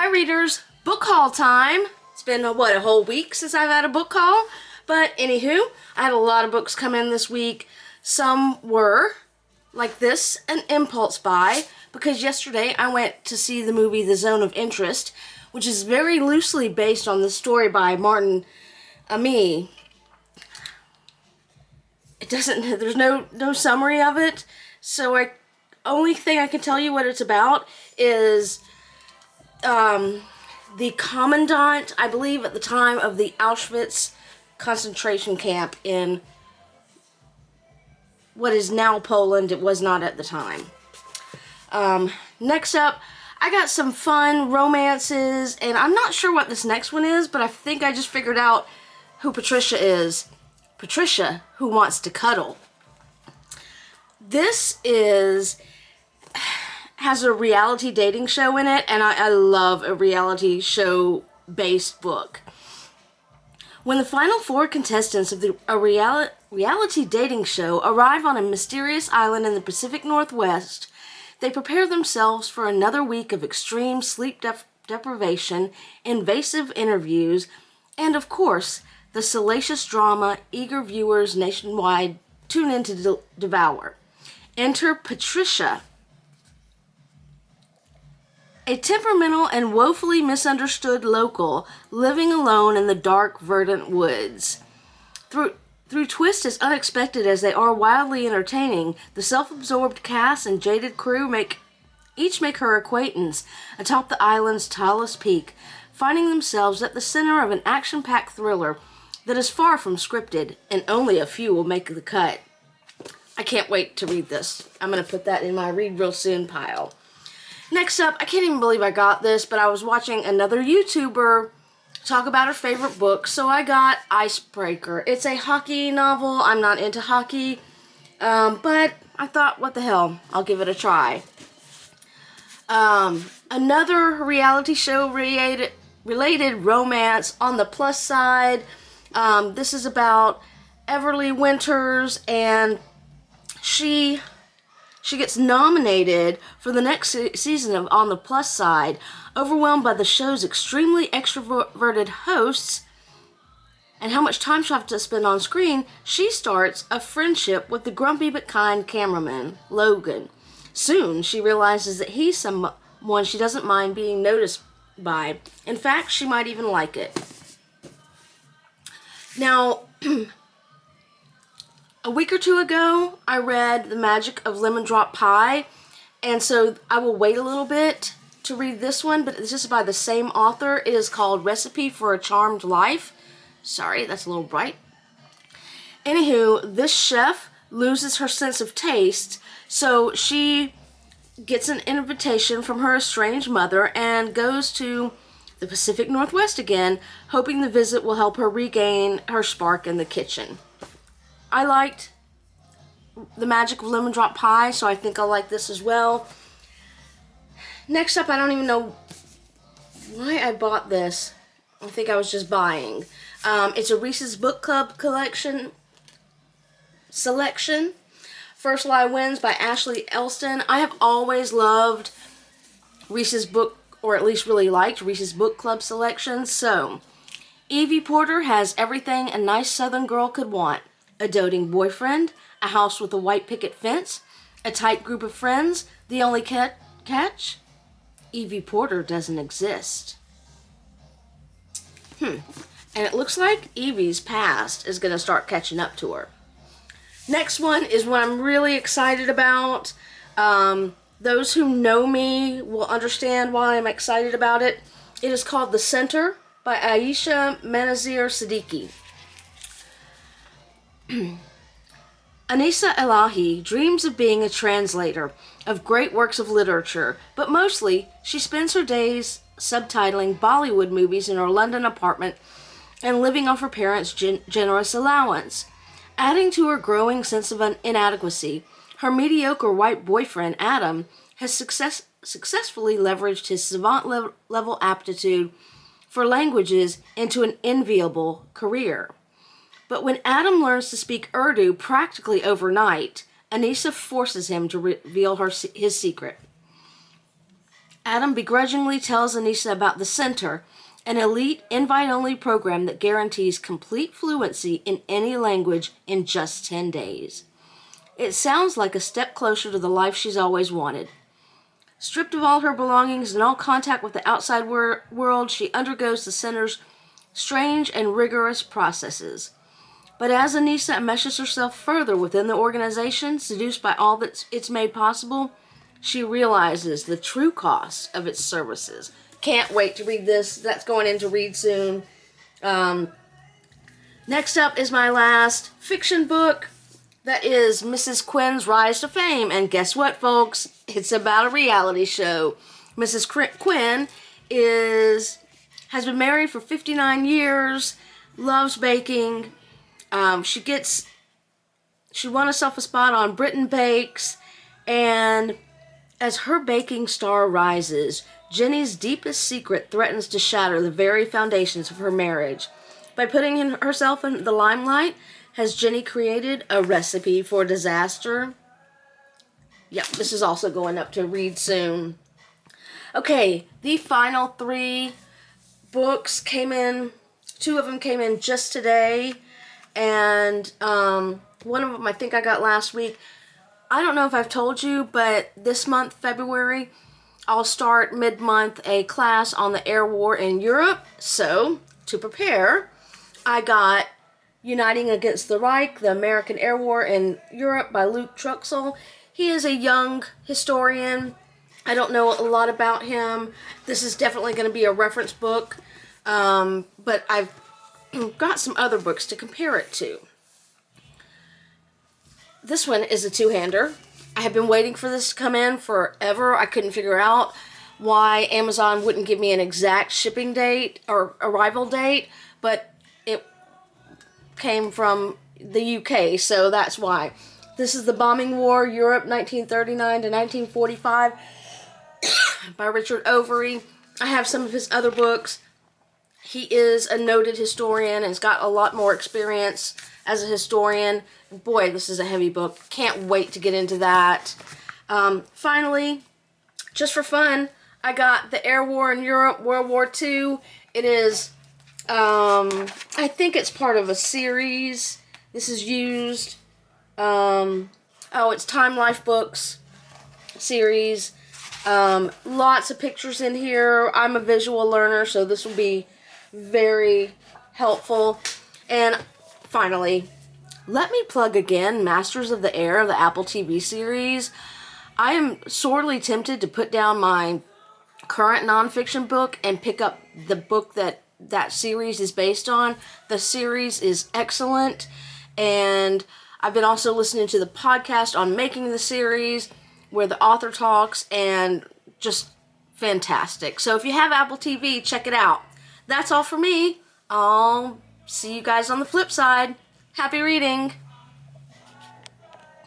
Hi readers, book haul time. It's been, a whole week since I've had a book haul. But anywho, I had a lot of books come in this week. Some were, like this, an impulse buy, because yesterday I went to see the movie The Zone of Interest, which is very loosely based on the story by Martin Amis. There's no summary of it, so only thing I can tell you what it's about is the commandant, I believe at the time of the Auschwitz concentration camp in what is now Poland. It was not at the time. Next up, I got some fun romances, and I'm not sure what this next one is, but I think I just figured out who Patricia is. Patricia, who wants to cuddle. This has a reality dating show in it, and I love a reality show based book. When the final 4 contestants of a reality dating show arrive on a mysterious island in the Pacific Northwest, they prepare themselves for another week of extreme sleep deprivation, invasive interviews, and of course, the salacious drama eager viewers nationwide tune in to devour. Enter Patricia, a temperamental and woefully misunderstood local living alone in the dark, verdant woods. Through twists as unexpected as they are wildly entertaining, the self-absorbed cast and jaded crew each make her acquaintance atop the island's tallest peak, finding themselves at the center of an action-packed thriller that is far from scripted, and only a few will make the cut. I can't wait to read this. I'm going to put that in my read real soon pile. Next up, I can't even believe I got this, but I was watching another YouTuber talk about her favorite book, so I got Icebreaker. It's a hockey novel. I'm not into hockey, but I thought, what the hell, I'll give it a try. Another reality show related romance on the plus side. This is about Everly Winters, and she gets nominated for the next season of On the Plus Side. Overwhelmed by the show's extremely extroverted hosts and how much time she'll have to spend on screen, she starts a friendship with the grumpy but kind cameraman, Logan. Soon, she realizes that he's someone she doesn't mind being noticed by. In fact, she might even like it. Now, a week or two ago, I read The Magic of Lemon Drop Pie, and so I will wait a little bit to read this one, but it's just by the same author. It is called Recipe for a Charmed Life. Sorry, that's a little bright. Anywho, this chef loses her sense of taste, so she gets an invitation from her estranged mother and goes to the Pacific Northwest again, hoping the visit will help her regain her spark in the kitchen. I liked The Magic of Lemon Drop Pie, so I think I'll like this as well. Next up, I don't even know why I bought this. I think I was just buying. It's a Reese's Book Club selection. First Lie Wins by Ashley Elston. I have always loved Reese's Book, or at least really liked Reese's Book Club selections. So, Evie Porter has everything a nice Southern girl could want. A doting boyfriend, a house with a white picket fence, a tight group of friends. The only catch? Evie Porter doesn't exist. And it looks like Evie's past is going to start catching up to her. Next one is what I'm really excited about. Those who know me will understand why I'm excited about it. It is called The Center by Ayesha, Manazir, Siddiqi. Anissa Elahi dreams of being a translator of great works of literature, but mostly she spends her days subtitling Bollywood movies in her London apartment and living off her parents' generous allowance. Adding to her growing sense of inadequacy, her mediocre white boyfriend, Adam, has successfully leveraged his savant-level aptitude for languages into an enviable career. But when Adam learns to speak Urdu practically overnight, Anissa forces him to reveal his secret. Adam begrudgingly tells Anissa about the Center, an elite, invite-only program that guarantees complete fluency in any language in just 10 days. It sounds like a step closer to the life she's always wanted. Stripped of all her belongings and all contact with the outside world, she undergoes the Center's strange and rigorous processes. But as Anissa enmeshes herself further within the organization, seduced by all that it's made possible, she realizes the true cost of its services. Can't wait to read this. That's going in to read soon. Next up is my last fiction book. That is Mrs. Quinn's Rise to Fame. And guess what, folks? It's about a reality show. Mrs. Quinn has been married for 59 years, loves baking. She won herself a spot on Britain Bakes, and as her baking star rises, Jenny's deepest secret threatens to shatter the very foundations of her marriage. By putting herself in the limelight, has Jenny created a recipe for disaster? Yep, this is also going up to read soon. Okay, the final 3 books came in. 2 of them came in just today, and one of them I think I got last week. I don't know if I've told you, but this month, February, I'll start mid-month a class on the air war in Europe. So, to prepare, I got Uniting Against the Reich, the American Air War in Europe by Truxall. He is a young historian. I don't know a lot about him. This is definitely going to be a reference book, but I've got some other books to compare it to. This one is a 2-hander. I have been waiting for this to come in forever. I couldn't figure out why Amazon wouldn't give me an exact shipping date or arrival date, but it came from the UK, so that's why. This is The Bombing War, Europe, 1939 to 1945, by Richard Overy. I have some of his other books. He is a noted historian and has got a lot more experience as a historian. Boy, this is a heavy book. Can't wait to get into that. Finally, just for fun, I got The Air War in Europe, World War II. It is, I think it's part of a series. This is used. It's Time Life Books series. Lots of pictures in here. I'm a visual learner, so this will be very helpful. And finally, let me plug again Masters of the Air, the Apple TV series. I am sorely tempted to put down my current nonfiction book and pick up the book that series is based on. The series is excellent, and I've been also listening to the podcast on making the series where the author talks, and just fantastic. So if you have Apple TV, check it out. That's all for me. I'll see you guys on the flip side. Happy reading!